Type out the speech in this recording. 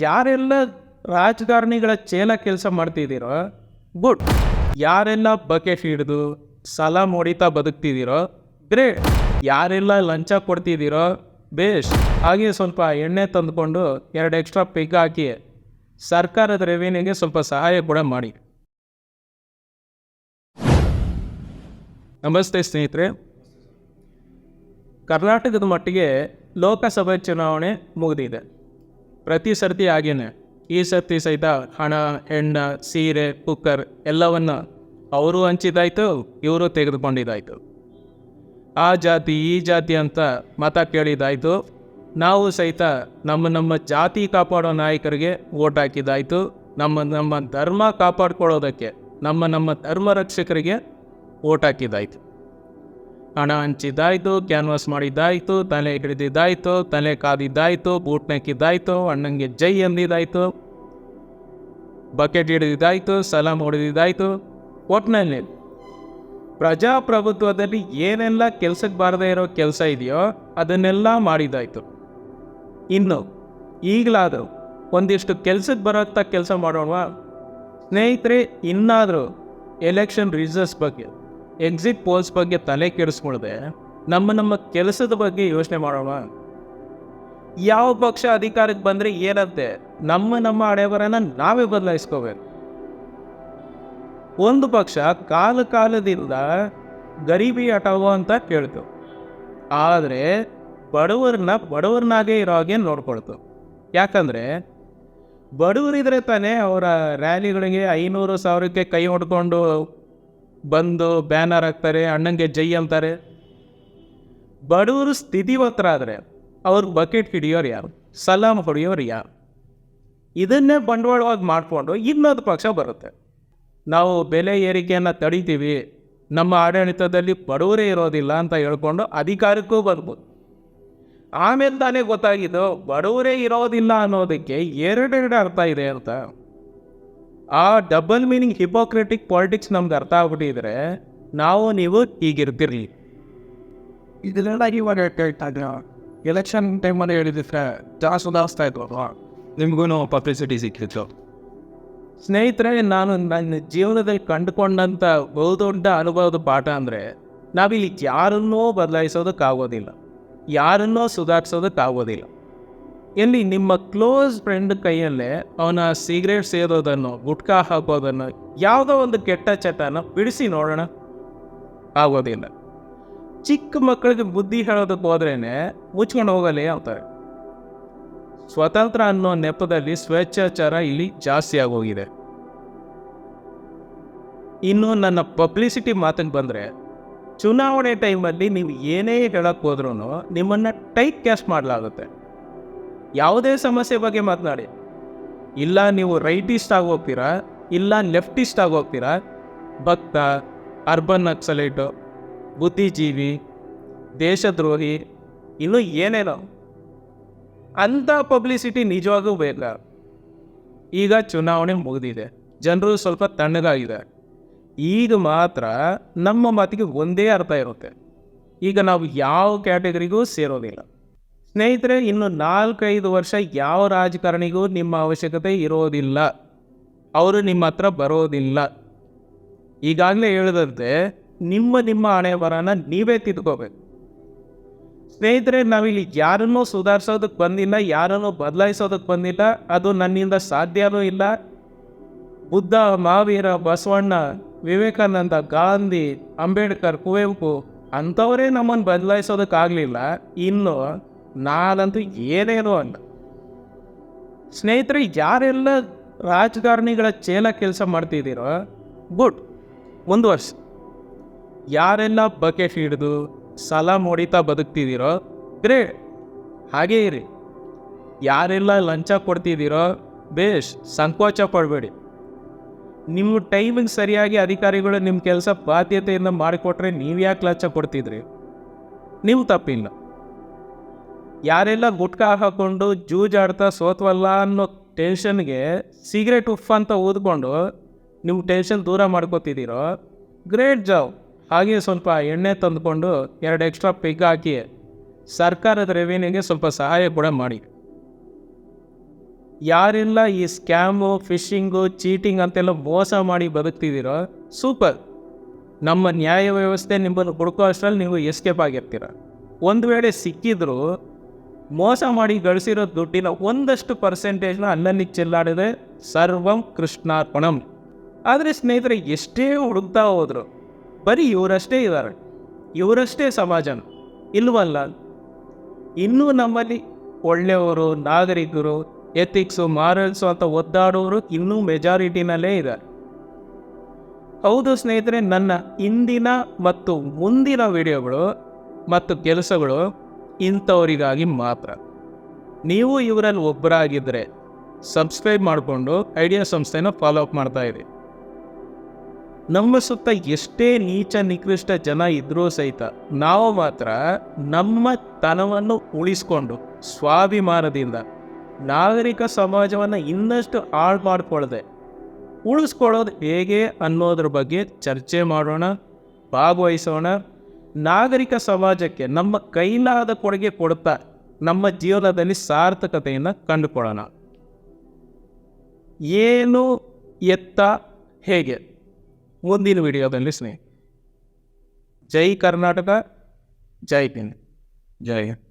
ಯಾರೆಲ್ಲ ರಾಜಕಾರಣಿಗಳ ಚೇಲ ಕೆಲಸ ಮಾಡ್ತಿದ್ದೀರೋ ಗುಡ್. ಯಾರೆಲ್ಲ ಬಕೆಟ್ ಹಿಡಿದು ಸಲಾಂ ಹೊಡಿತಾ ಬದುಕ್ತಿದ್ದೀರೋ ಗ್ರೇಟ್. ಯಾರೆಲ್ಲ ಲಂಚ ಕೊಡ್ತಿದ್ದೀರೋ ಬೇಷ್. ಹಾಗೆ ಸ್ವಲ್ಪ ಎಣ್ಣೆ ತಂದುಕೊಂಡು 2 ಎಕ್ಸ್ಟ್ರಾ ಪಿಗ್ ಹಾಕಿ ಸರ್ಕಾರದ ರೆವಿನ್ಯೂಗೆ ಸ್ವಲ್ಪ ಸಹಾಯ ಕೂಡ ಮಾಡಿ. ನಮಸ್ತೆ ಸ್ನೇಹಿತರೆ. ಕರ್ನಾಟಕದ ಮಟ್ಟಿಗೆ ಲೋಕಸಭೆ ಚುನಾವಣೆ ಮುಗಿದಿದೆ. ಪ್ರತಿ ಸರ್ತಿ ಹಾಗೇನೆ ಈ ಸರ್ತಿ ಸಹಿತ ಹಣ, ಹೆಣ್ಣ, ಸೀರೆ, ಕುಕ್ಕರ್ ಎಲ್ಲವನ್ನು ಅವರು ಹಂಚಿದಾಯಿತು, ಇವರು ತೆಗೆದುಕೊಂಡಿದ್ದಾಯಿತು. ಆ ಜಾತಿ ಈ ಜಾತಿ ಅಂತ ಮತ ಕೇಳಿದಾಯಿತು. ನಾವು ಸಹಿತ ನಮ್ಮ ಜಾತಿ ಕಾಪಾಡೋ ನಾಯಕರಿಗೆ ವೋಟ್ ಹಾಕಿದ್ದಾಯಿತು. ನಮ್ಮ ಧರ್ಮ ಕಾಪಾಡ್ಕೊಳ್ಳೋದಕ್ಕೆ ನಮ್ಮ ಧರ್ಮ ರಕ್ಷಕರಿಗೆ ವೋಟ್ ಹಾಕಿದ್ದಾಯಿತು. ಹಣ ಹಂಚಿದ್ದಾಯಿತು, ಕ್ಯಾನ್ವಾಸ್ ಮಾಡಿದ್ದಾಯಿತು, ತಲೆ ಹಿಡಿದಿದ್ದಾಯಿತು, ತಲೆ ಕಾದಿದ್ದಾಯಿತು, ಬೂಟ್ ನೆಕ್ಕಿದ್ದಾಯಿತು, ಅಣ್ಣಂಗೆ ಜೈ ಅಂದಿದ್ದಾಯಿತು, ಬಕೆಟ್ ಹಿಡಿದಿದ್ದಾಯಿತು, ಸಲಾಂ ಹೊಡೆದಿದ್ದಾಯಿತು. ಒಟ್ಟಿನಲ್ಲಿ ಪ್ರಜಾಪ್ರಭುತ್ವದಲ್ಲಿ ಏನೆಲ್ಲ ಕೆಲಸಕ್ಕೆ ಬಾರದೇ ಇರೋ ಕೆಲಸ ಇದೆಯೋ ಅದನ್ನೆಲ್ಲ ಮಾಡಿದ್ದಾಯಿತು. ಇನ್ನು ಈಗಲಾದರೂ ಒಂದಿಷ್ಟು ಕೆಲಸಕ್ಕೆ ಬರೋಂಥ ಕೆಲಸ ಮಾಡೋಣ ಸ್ನೇಹಿತರೆ. ಇನ್ನಾದರೂ ಎಲೆಕ್ಷನ್ ರಿಸಲ್ಟ್ಸ್ ಬಗ್ಗೆ, ಎಕ್ಸಿಟ್ ಪೋಲ್ಸ್ ಬಗ್ಗೆ ತಲೆ ಕೆಡಿಸ್ಕೊಳ್ದೆ ನಮ್ಮ ಕೆಲಸದ ಬಗ್ಗೆ ಯೋಚನೆ ಮಾಡೋಣ. ಯಾವ ಪಕ್ಷ ಅಧಿಕಾರಕ್ಕೆ ಬಂದರೆ ಏನಂತೆ, ನಮ್ಮ ಹಣೆಬರಹನ ನಾವೇ ಬದಲಾಯಿಸ್ಕೋಬೇಕು. ಒಂದು ಪಕ್ಷ ಕಾಲದಿಂದ ಗರೀಬಿ ಹಟಾವೋ ಅಂತ ಕೇಳ್ತು, ಆದರೆ ಬಡವರನ್ನಾಗೇ ಇರೋ ಹಾಗೆ ನೋಡ್ಕೊಳ್ತು. ಯಾಕಂದರೆ ಬಡವರಿದ್ರೆ ತಾನೇ ಅವರ ರ್ಯಾಲಿಗಳಿಗೆ 500,000ಕ್ಕೆ ಕೈ ಹೊಡ್ಕೊಂಡು ಬಂದು ಬ್ಯಾನರ್ ಹಾಕ್ತಾರೆ, ಅಣ್ಣಂಗೆ ಜೈ ಅಂತಾರೆ. ಬಡವರು ಸ್ಥಿತಿವಂತರಾದರೆ ಅವ್ರ ಬಕೆಟ್ ಹಿಡಿಯೋರು ಯಾರು, ಸಲಾಂ ಹೊಡೆಯೋರು ಯಾರು? ಇದನ್ನೇ ಬಂಡವಾಳವಾಗಿ ಮಾಡಿಕೊಂಡು ಇನ್ನೊಂದು ಪಕ್ಷ ಬರುತ್ತೆ. ನಾವು ಬೆಲೆ ಏರಿಕೆಯನ್ನು ತಡಿತೀವಿ, ನಮ್ಮ ಆಡಳಿತದಲ್ಲಿ ಬಡವರೇ ಇರೋದಿಲ್ಲ ಅಂತ ಹೇಳ್ಕೊಂಡು ಅಧಿಕಾರಕ್ಕೂ ಬರ್ಬೋದು. ಆಮೇಲೆ ತಾನೇ ಗೊತ್ತಾಗಿದ್ದು ಬಡವರೇ ಇರೋದಿಲ್ಲ ಅನ್ನೋದಕ್ಕೆ ಎರಡೆರಡು ಅರ್ಥ ಇದೆ ಅಂತ. ಆ ಡಬಲ್ ಮೀನಿಂಗ್ ಹಿಪೋಕ್ರೆಟಿಕ್ ಪಾಲಿಟಿಕ್ಸ್ ನಮ್ಗೆ ಅರ್ಥ ಆಗ್ಬಿಟ್ಟಿದ್ರೆ ನಾವು ನೀವು ಹೀಗಿರ್ತಿರ್ಲಿ. ಇದನ್ನೆಲ್ಲ ಇವಾಗ ಕೇಳ್ತಾಗ ಎಲೆಕ್ಷನ್ ಟೈಮಲ್ಲಿ ಹೇಳಿದ್ರೆ ಜಾಸ್ತಿ ಸುಧಾರಿಸ್ತಾ ಇದ್ವಲ್ವಾ, ನಿಮಗೂ ಪಬ್ಲಿಸಿಟಿ ಸಿಕ್ಕಿತ್ತು. ಸ್ನೇಹಿತರೆ, ನಾನು ನನ್ನ ಜೀವನದಲ್ಲಿ ಕಂಡುಕೊಂಡಂಥ ಬಹುದೊಡ್ಡ ಅನುಭವದ ಪಾಠ ಅಂದರೆ ನಾವಿಲ್ಲಿ ಯಾರನ್ನೂ ಬದಲಾಯಿಸೋದಕ್ಕಾಗೋದಿಲ್ಲ, ಯಾರನ್ನೋ ಸುಧಾರಿಸೋದಕ್ಕಾಗೋದಿಲ್ಲ. ಎಲ್ಲಿ ನಿಮ್ಮ ಕ್ಲೋಸ್ ಫ್ರೆಂಡ್ ಕೈಯಲ್ಲೇ ಅವನ ಸಿಗರೇಟ್ ಸೇದೋದನ್ನು, ಗುಟ್ಕಾ ಹಾಕೋದನ್ನು, ಯಾವುದೋ ಒಂದು ಕೆಟ್ಟ ಚಟನ ಬಿಡಿಸಿ ನೋಡೋಣ, ಆಗೋದಿಲ್ಲ. ಚಿಕ್ಕ ಮಕ್ಕಳಿಗೆ ಬುದ್ಧಿ ಹೇಳೋದಕ್ಕೆ ಹೋದ್ರೇ ಮುಚ್ಕೊಂಡು ಹೋಗಲೇ ಅಂತಾರೆ. ಸ್ವತಂತ್ರ ಅನ್ನೋ ನೆಪದಲ್ಲಿ ಸ್ವೇಚ್ಛಾಚಾರ ಇಲ್ಲಿ ಜಾಸ್ತಿ ಆಗೋಗಿದೆ. ಇನ್ನು ನನ್ನ ಪಬ್ಲಿಸಿಟಿ ಮಾತಿಗೆ ಬಂದರೆ, ಚುನಾವಣೆ ಟೈಮಲ್ಲಿ ನೀವು ಏನೇ ಹೇಳಕ್ಕೆ ಹೋದ್ರೂ ನಿಮ್ಮನ್ನು ಟೈಪ್ ಕ್ಯಾಸ್ಟ್ ಮಾಡಲಾಗುತ್ತೆ. ಯಾವುದೇ ಸಮಸ್ಯೆ ಬಗ್ಗೆ ಮಾತನಾಡಿ, ಇಲ್ಲ ನೀವು ರೈಟಿಸ್ಟ್ ಆಗೋಗ್ತೀರಾ, ಇಲ್ಲ ಲೆಫ್ಟಿಸ್ಟ್ ಆಗೋಗ್ತೀರಾ, ಭಕ್ತ, ಅರ್ಬನ್ ನಕ್ಸಲೈಟು, ಬುದ್ಧಿಜೀವಿ, ದೇಶದ್ರೋಹಿ, ಇನ್ನೂ ಏನೇನೋ ಅಂಥ ಪಬ್ಲಿಸಿಟಿ ನಿಜವಾಗೂ ಬೇಕ. ಈಗ ಚುನಾವಣೆ ಮುಗಿದಿದೆ, ಜನರು ಸ್ವಲ್ಪ ತಣ್ಣಗಾಗಿದೆ. ಈಗ ಮಾತ್ರ ನಮ್ಮ ಮಾತಿಗೆ ಒಂದೇ ಅರ್ಥ ಇರುತ್ತೆ. ಈಗ ನಾವು ಯಾವ ಕ್ಯಾಟಗರಿಗೂ ಸೇರೋದಿಲ್ಲ. ಸ್ನೇಹಿತರೆ, ಇನ್ನು 4-5 ವರ್ಷ ಯಾವ ರಾಜಕಾರಣಿಗೂ ನಿಮ್ಮ ಅವಶ್ಯಕತೆ ಇರೋದಿಲ್ಲ, ಅವರು ನಿಮ್ಮ ಹತ್ರ ಬರೋದಿಲ್ಲ. ಈಗಾಗಲೇ ಹೇಳಿದಂತೆ ನಿಮ್ಮ ಹಣೆ ಬರಹನ ನೀವೇ ತಿದ್ಕೋಬೇಕು. ಸ್ನೇಹಿತರೆ, ನಾವಿಲ್ಲಿ ಯಾರನ್ನೂ ಸುಧಾರಿಸೋದಕ್ಕೆ ಬಂದಿಲ್ಲ, ಯಾರನ್ನೂ ಬದಲಾಯಿಸೋದಕ್ಕೆ ಬಂದಿಲ್ಲ. ಅದು ನನ್ನಿಂದ ಸಾಧ್ಯವೂ ಇಲ್ಲ. ಬುದ್ಧ, ಮಹಾವೀರ, ಬಸವಣ್ಣ, ವಿವೇಕಾನಂದ, ಗಾಂಧಿ, ಅಂಬೇಡ್ಕರ್, ಕುವೆಂಪು ಅಂಥವರೇ ನಮ್ಮನ್ನು ಬದಲಾಯಿಸೋದಕ್ಕಾಗಲಿಲ್ಲ. ಇನ್ನು ನಾನಂತೂ ಏನೇನೋ ಅಲ್ಲ. ಸ್ನೇಹಿತರೆ, ಯಾರೆಲ್ಲ ರಾಜಕಾರಣಿಗಳ ಚೇಲ ಕೆಲಸ ಮಾಡ್ತಿದ್ದೀರೋ ಗುಡ್, ಮುಂದುವರ್ಸಿ. ಯಾರೆಲ್ಲ ಬಕೆಟ್ ಹಿಡಿದು ಸಲಾಂ ಹೊಡಿತಾ ಬದುಕ್ತಿದ್ದೀರೋ ಗ್ರೇಟ್, ಹಾಗೇ ಇರಿ. ಯಾರೆಲ್ಲ ಲಂಚ ಕೊಡ್ತಿದ್ದೀರೋ ಬೇಷ್, ಸಂಕೋಚ ಪಡಬೇಡಿ. ನಿಮ್ಮ ಟೈಮಿಗೆ ಸರಿಯಾಗಿ ಅಧಿಕಾರಿಗಳು ನಿಮ್ಮ ಕೆಲಸ ಬಾಧ್ಯತೆಯಿಂದ ಮಾಡಿಕೊಟ್ರೆ ನೀವು ಯಾಕೆ ಲಂಚ ಕೊಡ್ತಿದ್ರಿ? ನೀವು ತಪ್ಪಿಲ್ಲ. ಯಾರೆಲ್ಲ ಗುಟ್ಕಾ ಹಾಕ್ಕೊಂಡು ಜೂಜಾಡ್ತಾ ಸೋತ್ವಲ್ಲ ಅನ್ನೋ ಟೆನ್ಷನ್ಗೆ ಸಿಗರೇಟ್ ಉಫ್ ಅಂತ ಊದ್ಕೊಂಡು ನಿಮ್ಮ ಟೆನ್ಷನ್ ದೂರ ಮಾಡ್ಕೋತಿದ್ದೀರೋ ಗ್ರೇಟ್ ಜಾಬ್. ಹಾಗೆ ಸ್ವಲ್ಪ ಎಣ್ಣೆ ತಂದುಕೊಂಡು 2 ಎಕ್ಸ್ಟ್ರಾ ಪಿಗ್ ಹಾಕಿ ಸರ್ಕಾರದ ರೆವಿನ್ಯೂಗೆ ಸ್ವಲ್ಪ ಸಹಾಯ ಕೂಡ ಮಾಡಿ. ಯಾರೆಲ್ಲ ಈ ಸ್ಕ್ಯಾಮು, ಫಿಶಿಂಗು, ಚೀಟಿಂಗ್ ಅಂತೆಲ್ಲ ಮೋಸ ಮಾಡಿ ಬದುಕ್ತಿದ್ದೀರೋ ಸೂಪರ್. ನಮ್ಮ ನ್ಯಾಯ ವ್ಯವಸ್ಥೆ ನಿಮ್ಮನ್ನು ಹುಡುಕೋ ಅಷ್ಟರಲ್ಲಿ ನೀವು ಎಸ್ಕೇಪ್ ಆಗಿರ್ತೀರ. ಒಂದು ವೇಳೆ ಸಿಕ್ಕಿದ್ರು ಮೋಸ ಮಾಡಿ ಗಳಿಸಿರೋ ದುಡ್ಡಿನ ಒಂದಷ್ಟು ಪರ್ಸೆಂಟೇಜ್ನ ಅಲ್ಲಲ್ಲಿ ಚೆಲ್ಲಾಡಿದ್ರೆ ಸರ್ವಂ ಕೃಷ್ಣಾರ್ಪಣಂ. ಆದರೆ ಸ್ನೇಹಿತರೆ, ಎಷ್ಟೇ ಹುಡುಕ್ತಾ ಹೋದ್ರು ಬರೀ ಇವರಷ್ಟೇ ಇದ್ದಾರೆ, ಇವರಷ್ಟೇ ಸಮಾಜನ ಇಲ್ವಲ್ಲ. ಇನ್ನೂ ನಮ್ಮಲ್ಲಿ ಒಳ್ಳೆಯವರು, ನಾಗರಿಕರು, ಎಥಿಕ್ಸು, ಮಾರಲ್ಸು ಅಂತ ಒದ್ದಾಡೋರು ಇನ್ನೂ ಮೆಜಾರಿಟಿನಲ್ಲೇ ಇದ್ದಾರೆ. ಹೌದು ಸ್ನೇಹಿತರೆ, ನನ್ನ ಇಂದಿನ ಮತ್ತು ಮುಂದಿನ ವಿಡಿಯೋಗಳು ಮತ್ತು ಕೆಲಸಗಳು ಇಂಥವರಿಗಾಗಿ ಮಾತ್ರ. ನೀವು ಇವರಲ್ಲಿ ಒಬ್ಬರಾಗಿದ್ದರೆ ಸಬ್ಸ್ಕ್ರೈಬ್ ಮಾಡಿಕೊಂಡು ಐಡಿಯಾ ಸಂಸ್ಥೆನ ಫಾಲೋ ಅಪ್ ಮಾಡ್ತಾ ಇರಿ. ನಮ್ಮ ಸುತ್ತ ಎಷ್ಟೇ ನೀಚ ನಿಕೃಷ್ಟ ಜನ ಇದ್ರೂ ಸಹಿತ ನಾವು ಮಾತ್ರ ನಮ್ಮ ತನವನ್ನು ಉಳಿಸ್ಕೊಂಡು ಸ್ವಾಭಿಮಾನದಿಂದ ನಾಗರಿಕ ಸಮಾಜವನ್ನು ಇನ್ನಷ್ಟು ಹಾಳು ಮಾಡಿಕೊಳ್ಳದೆ ಉಳಿಸ್ಕೊಳ್ಳೋದು ಹೇಗೆ ಅನ್ನೋದ್ರ ಬಗ್ಗೆ ಚರ್ಚೆ ಮಾಡೋಣ, ಭಾಗವಹಿಸೋಣ. ನಾಗರಿಕ ಸಮಾಜಕ್ಕೆ ನಮ್ಮ ಕೈಲಾದ ಕೊಡುಗೆ ಕೊಡ್ತಾ ನಮ್ಮ ಜೀವನದಲ್ಲಿ ಸಾರ್ಥಕತೆಯನ್ನು ಕಂಡುಕೊಳ್ಳೋಣ. ಏನು, ಎತ್ತ, ಹೇಗೆ ಮುಂದಿನ ವಿಡಿಯೋದಲ್ಲಿ ಸ್ನೇಹಿತರೆ. ಜೈ ಕರ್ನಾಟಕ, ಜೈ ಹಿಂದ್, ಜೈ ಹಿಂದ್.